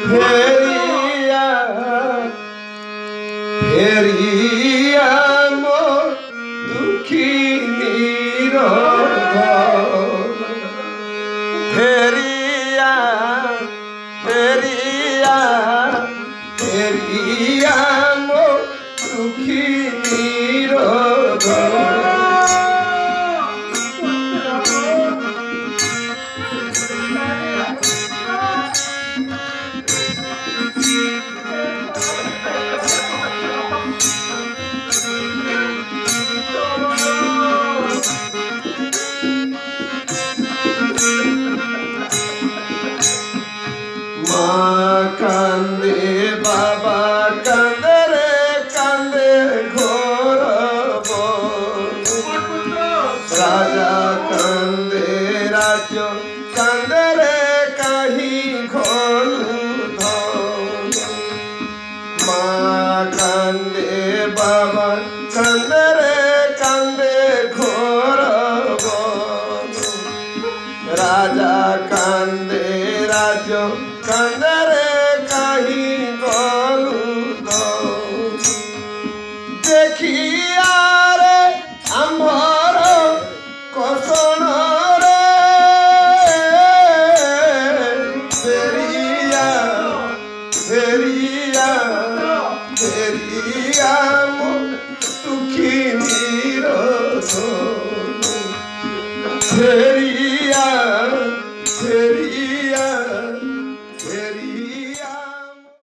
ফেরিয়া ফেরিয়া মোর দুঃখিনীর ফেরিয়া ফেরিয়া ফেরিয়া মোর দুঃখিনীর মা কান্দে বাবা কান্দে রে কান্দে ঘোর রাজা কান্দে রাজ্য কান্দে রে কাহি ঘোর মা কান্দে বাবা কান্দে রে কান্দে ঘোর রাজা কান্দে রাজ্য কান্দে